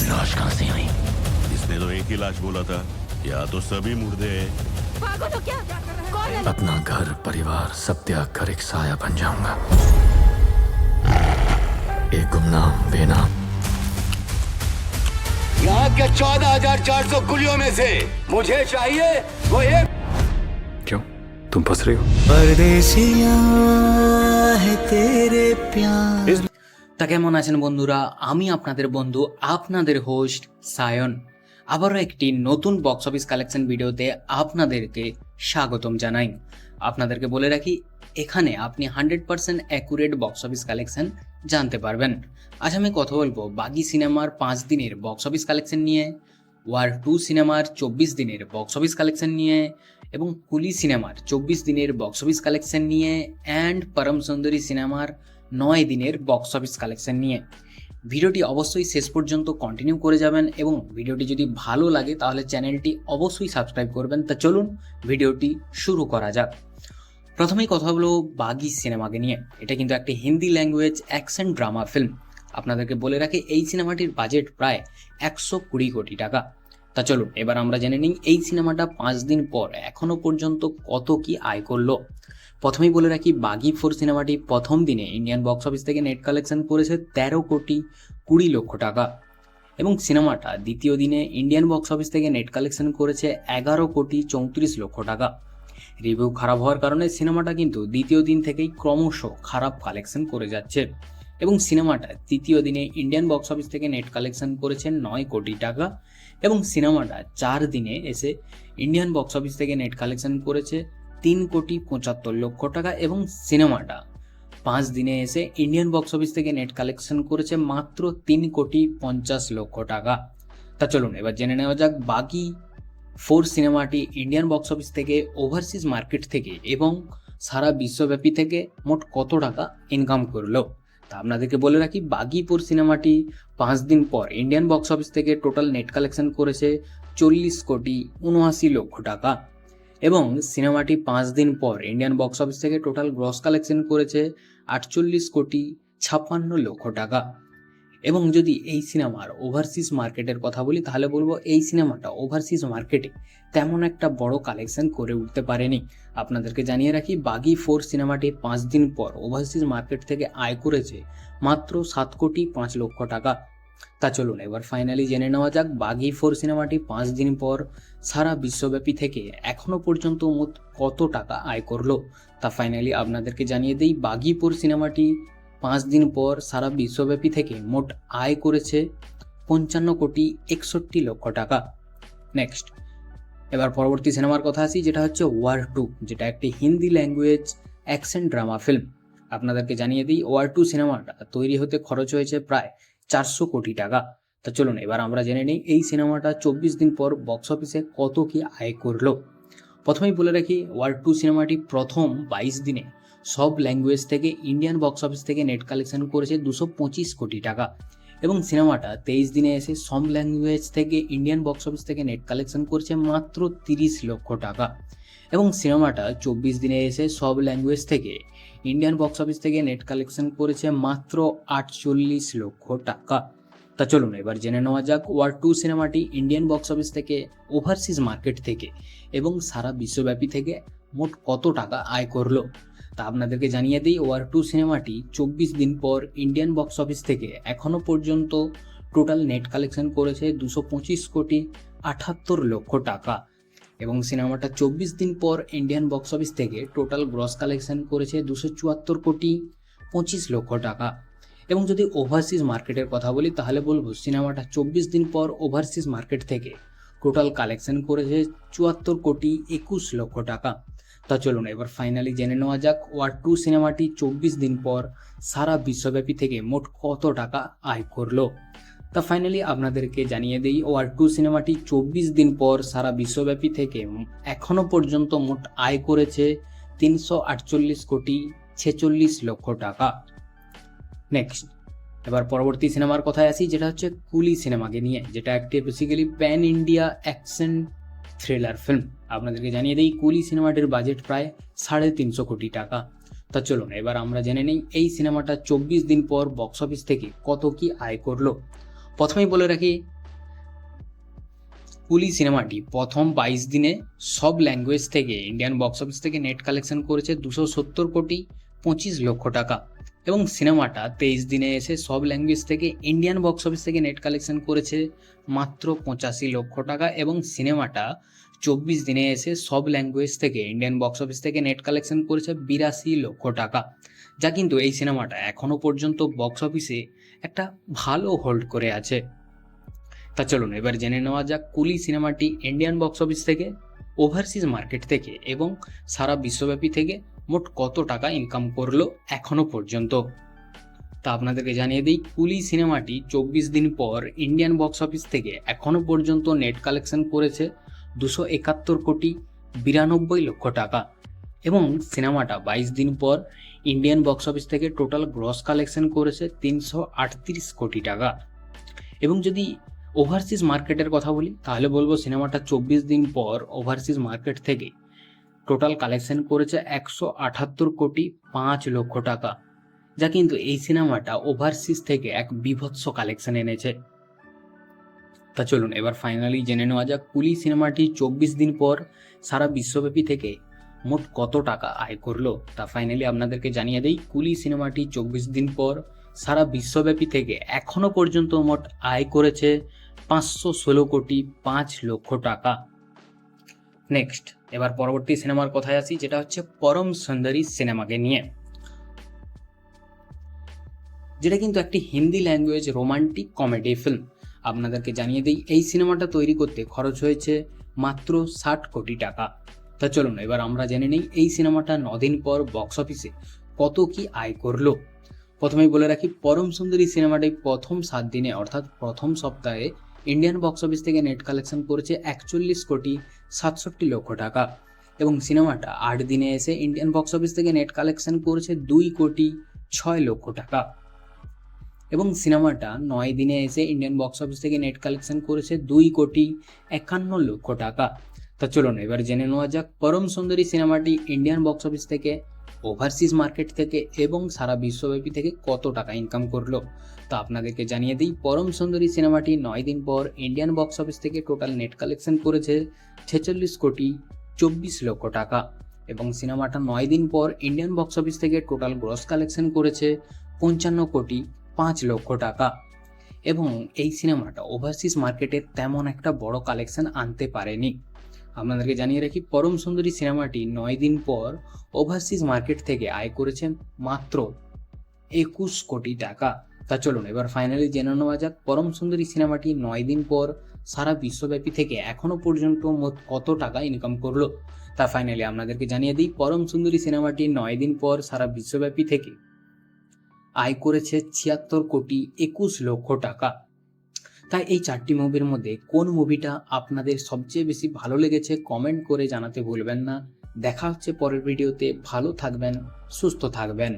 लाश कहाँ से आई? इसने तो एक ही लाश बोला था, या तो सभी मुर्दे हैं। पागल हो क्या? कौन है? अपना घर परिवार सब त्याग कर एक साया बन जाऊंगा, एक गुमनाम बेनाम। यहाँ के 14,400 कुलियों में से मुझे चाहिए वो एक। क्यों, तुम फंस रहे हो? परदेसिया है तेरे प्यार। তা কেমন আছেন বন্ধুরা? আমি আপনাদের বন্ধু, আপনাদের হোস্ট সায়ন, আবারও একটি নতুন বক্স অফিস কালেকশন ভিডিওতে আপনাদেরকে স্বাগতম জানাই। আপনাদেরকে বলে রাখি, এখানে আপনি 100% অ্যাকুরেট বক্স অফিস কালেকশন জানতে পারবেন। আজ আমি কথা বলবো বাগি সিনেমার 5 দিনের বক্স অফিস কালেকশন নিয়ে, ওয়ার 2 সিনেমার 24 দিনের বক্স অফিস কালেকশন নিয়ে, এবং কুলি সিনেমার 24 দিনের বক্স অফিস কালেকশন নিয়ে, অ্যান্ড পরম সুন্দরী সিনেমার 9 দিনের বক্স অফিস কালেকশন নিয়ে। ভিডিওটি অবশ্যই শেষ পর্যন্ত কন্টিনিউ করে যাবেন এবং ভিডিওটি যদি ভালো লাগে তাহলে চ্যানেলটি অবশ্যই সাবস্ক্রাইব করবেন। তা চলুন ভিডিওটি শুরু করা যাক। প্রথমেই কথা হলো বাগি সিনেমাকে নিয়ে। এটা কিন্তু একটি Hindi language action drama film. আপনাদেরকে বলে রাখি, এই সিনেমাটির বাজেট প্রায় 120 কোটি টাকা। তা চলুন এবার আমরা জেনে নিই এই সিনেমাটা 5 দিন পর এখনো পর্যন্ত কত কি আয় করলো। প্রথমেই বলে রাখি, বাগি 4 সিনেমাটি প্রথম দিনে ইন্ডিয়ান বক্স অফিস থেকে নেট কালেকশন করেছে 13 কোটি 20 লক্ষ টাকা, এবং সিনেমাটা দ্বিতীয় দিনে ইন্ডিয়ান বক্স অফিস থেকে নেট কালেকশন করেছে 11 কোটি 34 লক্ষ টাকা। রিভিউ খারাপ হওয়ার কারণে সিনেমাটা কিন্তু দ্বিতীয় দিন থেকেই ক্রমশ খারাপ কালেকশন করে যাচ্ছে, এবং সিনেমাটা তৃতীয় দিনে ইন্ডিয়ান বক্স অফিস থেকে নেট কালেকশন করেছে 9 কোটি টাকা, এবং সিনেমাটা 4 দিনে এসে ইন্ডিয়ান বক্স অফিস থেকে নেট কালেকশন করেছে 3 কোটি 75 লক্ষ টাকা, এবং সিনেমাটা 5 দিনে এসে ইন্ডিয়ান বক্স অফিস থেকে নেট কালেকশন করেছে মাত্র 3 কোটি 50 লক্ষ টাকা। তা চলুন এবার জেনে নেওয়া যাক বাগি 4 সিনেমাটি ইন্ডিয়ান বক্স অফিস থেকে, ওভারসিজ মার্কেট থেকে এবং সারা বিশ্বব্যাপী থেকে মোট কত টাকা ইনকাম করলো। তা আপনাদেরকে বলে রাখি, বাগি 4 সিনেমাটি 5 দিন পর ইন্ডিয়ান বক্স অফিস থেকে টোটাল নেট কালেকশন করেছে 40 কোটি 79 লক্ষ টাকা, এবং সিনেমাটি 5 দিন পর ইন্ডিয়ান বক্স অফিস থেকে টোটাল গ্রস কালেকশন করেছে 48 কোটি 56 লক্ষ টাকা। এবং যদি এই সিনেমার ওভারসিজ মার্কেটের কথা বলি তাহলে বলবো এই সিনেমাটা ওভারসিজ মার্কেটে তেমন একটা বড় কালেকশন করে উঠতে পারেনি। আপনাদেরকে জানিয়ে রাখি, বাগি 4 সিনেমাটি 5 দিন পর ওভারসিজ মার্কেট থেকে আয় করেছে মাত্র 7 কোটি 5 লক্ষ টাকা। তা চলুন এবার ফাইনালি জেনে নেওয়া যাক বাগি 4 সিনেমাটি 5 দিন পর সারা বিশ্বব্যাপী থেকে এখনো পর্যন্ত মোট কত টাকা আয় করলো। তা ফাইনালি আপনাদেরকে জানিয়ে দিই, বাগি 4 সিনেমাটি 5 দিন পর সারা বিশ্বব্যাপী থেকে মোট আয় করেছে 55 কোটি 61 লক্ষ টাকা। নেক্সট এবার পরবর্তী সিনেমার কথা আসি, যেটা হচ্ছে ওয়ার 2, যেটা একটি Hindi language action drama film. আপনাদেরকে জানিয়ে দিই, ওয়ার 2 সিনেমাটা তৈরি হতে খরচ হয়েছে প্রায় 400 কোটি টাকা। তা চলুন এবার আমরা জেনে নিই এই সিনেমাটা 24 দিন পর বক্স অফিসে কত কি আয় করলো। প্রথমেই বলে রাখি, ওয়ার 2 সিনেমাটি প্রথম 22 দিনে সব ল্যাঙ্গুয়েজ থেকে ইন্ডিয়ান বক্স অফিস থেকে নেট কালেকশন করেছে 225 কোটি টাকা, এবং সিনেমাটা 23 দিনে এসে সব ল্যাঙ্গুয়েজ থেকে ইন্ডিয়ান বক্স অফিস থেকে নেট কালেকশন করেছে মাত্র 30 লক্ষ টাকা, এবং সিনেমাটা 24 দিনে এসে সব ল্যাঙ্গুয়েজ থেকে ইন্ডিয়ান বক্স অফিস থেকে নেট কালেকশন করেছে মাত্র 48 লক্ষ টাকা। তা চলুন এবার জেনে নেওয়া যাক ওয়ার 2 সিনেমাটি ইন্ডিয়ান বক্স অফিস থেকে, ওভারসিজ মার্কেট থেকে এবং সারা বিশ্বব্যাপী থেকে মোট কত টাকা আয় করলো। তা আপনাদেরকে জানিয়ে দিই, ওয়ার 2 সিনেমাটি 24 দিন পর ইন্ডিয়ান বক্স অফিস থেকে এখনো পর্যন্ত টোটাল নেট কালেকশন করেছে 225 কোটি 78 লক্ষ টাকা, এবং সিনেমাটা 24 দিন পর ইন্ডিয়ান বক্স অফিস থেকে টোটাল গ্রস কালেকশন করেছে 274 কোটি 25 লক্ষ টাকা। এবং যদি ওভারসিজ মার্কেটের কথা বলি তাহলে বলবো সিনেমাটা 24 দিন পর ওভারসিজ মার্কেট থেকে টোটাল কালেকশন করেছে 74 কোটি 21 লক্ষ টাকা। তা চলুন এবার ফাইনালি জেনে নেওয়া যাক ওয়ার 2 সিনেমাটি 24 দিন পর সারা বিশ্বব্যাপী থেকে মোট কত টাকা আয় করলো। তা ফাইনালি আপনাদেরকে জানিয়ে দিই, ওয়ার 2 সিনেমাটি 24 দিন পর সারা বিশ্বব্যাপী থেকে এখনো পর্যন্ত মোট আয় করেছে 348 কোটি 46 লক্ষ টাকা। নেক্সট এবার পরবর্তী সিনেমার কথায় আসি, যেটা হচ্ছে কুলি সিনেমাকে নিয়ে, যেটা একটি basically pan India action thriller film. আপনাদেরকে জানিয়ে দিই, কুলি সিনেমাটির বাজেট প্রায় 350 কোটি টাকা। তা চলুন এবার আমরা জেনে নিই এই সিনেমাটা 24 দিন পর বক্স অফিস থেকে কত কি আয় করলো। প্রথমেই বলে রাখি, কুলি সিনেমাটি প্রথম 22 দিনে সব ল্যাঙ্গুয়েজ থেকে ইন্ডিয়ান বক্স অফিস থেকে নেট কালেকশন করেছে 270 কোটি 25 লক্ষ টাকা, এবং সিনেমাটা 23 দিনে এসে সব ল্যাঙ্গুয়েজ থেকে ইন্ডিয়ান বক্স অফিস থেকে নেট কালেকশন করেছে মাত্র 85 লক্ষ টাকা, এবং সিনেমাটা 24 দিনে এসে সব ল্যাঙ্গুয়েজ থেকে ইন্ডিয়ান বক্স অফিস থেকে নেট কালেকশন করেছে 82 লক্ষ টাকা, যা কিন্তু এই সিনেমাটা এখনও পর্যন্ত বক্স অফিসে একটা ভালো হোল্ড করে আছে। তা চলুন এবার জেনে নেওয়া যাক কুলি সিনেমাটি ইন্ডিয়ান বক্স অফিস থেকে, ওভারসিজ মার্কেট থেকে এবং সারা বিশ্বব্যাপী থেকে মোট কত টাকা ইনকাম করলো এখনো পর্যন্ত। তা আপনাদেরকে জানিয়ে দিই, কুলি সিনেমাটি 24 দিন পর ইন্ডিয়ান বক্স অফিস থেকে এখনো পর্যন্ত নেট কালেকশন করেছে 271 কোটি 92 লক্ষ টাকা, এবং সিনেমাটা 22 দিন পর ইন্ডিয়ান বক্স অফিস থেকে টোটাল গ্রস কালেকশন করেছে 338 কোটি টাকা। এবং যদি ওভারসিজ মার্কেটের কথা বলি তাহলে বলবো সিনেমাটা 24 দিন পর ওভারসিজ মার্কেট থেকে টোটাল কালেকশন করেছে 178 কোটি 5 লক্ষ টাকা, যা কিন্তু এই সিনেমাটা ওভারসিজ থেকে এক বিভৎস কালেকশন এনেছে। তা চলুন এবার ফাইনালি জেনে নেওয়া যাক কুলি সিনেমাটি 24 দিন পর সারা বিশ্বব্যাপী থেকে মোট কত টাকা আয় করলো। তা ফাইনালি আপনাদেরকে জানিয়ে দিই, কুলি সিনেমাটি 24 দিন পর সারা বিশ্বব্যাপী থেকে এখনো পর্যন্ত মোট আয় করেছে 516 কোটি 5 লক্ষ টাকা। নেক্সট এবার পরবর্তী সিনেমার কথায় আসি, যেটা হচ্ছে পরম সুন্দরী সিনেমাকে নিয়ে, যেটা কিন্তু একটি Hindi language romantic comedy film. আপনাদেরকে জানিয়ে দিই এই সিনেমাটা তৈরি করতে খরচ হয়েছে মাত্র 60 কোটি টাকা। তা চলুন এবার আমরা জেনে নিই এই সিনেমাটা 9 দিন পর বক্স অফিসে কত কি আয় করলো। প্রথমেই বলে রাখি, পরম সুন্দরী সিনেমাটি প্রথম 7 দিনে অর্থাৎ প্রথম সপ্তাহে ইন্ডিয়ান বক্স অফিস থেকে নেট কালেকশন করেছে 41 কোটি 67 লক্ষ টাকা, এবং সিনেমাটা 8 দিনে এসে ইন্ডিয়ান বক্স অফিস থেকে নেট কালেকশন করেছে 2 কোটি 6 লক্ষ টাকা, এবং সিনেমাটা 9 দিনে এসে ইন্ডিয়ান বক্স অফিস থেকে নেট কালেকশন করেছে 2 কোটি 51 লক্ষ টাকা। তা চলুন এবার জেনে নেওয়া যাক পরম সুন্দরী সিনেমাটি ইন্ডিয়ান বক্স অফিস থেকে, ওভারসিজ মার্কেট থেকে এবং সারা বিশ্বব্যাপী থেকে কত টাকা ইনকাম করলো। তো আপনাদেরকে জানিয়ে দিই, পরম সুন্দরী সিনেমাটি 9 দিন পর ইন্ডিয়ান বক্স অফিস থেকে টোটাল নেট কালেকশন করেছে 46 কোটি 24 লক্ষ টাকা, এবং সিনেমাটা 9 দিন পর ইন্ডিয়ান বক্স অফিস থেকে টোটাল গ্রস কালেকশন করেছে 55 কোটি 5 লক্ষ টাকা, এবং এই সিনেমাটা ওভারসিজ মার্কেটে তেমন একটা বড় কালেকশন আনতে পারেনি। আপনাদেরকে জানিয়ে রাখি, পরম সুন্দরী সিনেমাটি 9 দিন পর ওভারসিজ মার্কেট থেকে আয় করেছেন মাত্র 21 কোটি টাকা। তা চলুন এবার ফাইনালি জেনে নেওয়া যাক পরম সুন্দরী সিনেমাটি 9 দিন পর সারা বিশ্বব্যাপী থেকে এখনো পর্যন্ত মোট কত টাকা ইনকাম করলো। তা ফাইনালি আপনাদেরকে জানিয়ে দিই, পরম সুন্দরী সিনেমাটি 9 দিন পর সারা বিশ্বব্যাপী থেকে আয় করেছে 76 কোটি 21 লক্ষ টাকা। তাই এই 4টি মুভির মধ্যে কোন মুভিটা আপনাদের সবচেয়ে বেশি ভালো লেগেছে কমেন্ট করে জানাতে ভুলবেন না। দেখা হচ্ছে পরের ভিডিওতে, ভালো থাকবেন, সুস্থ থাকবেন।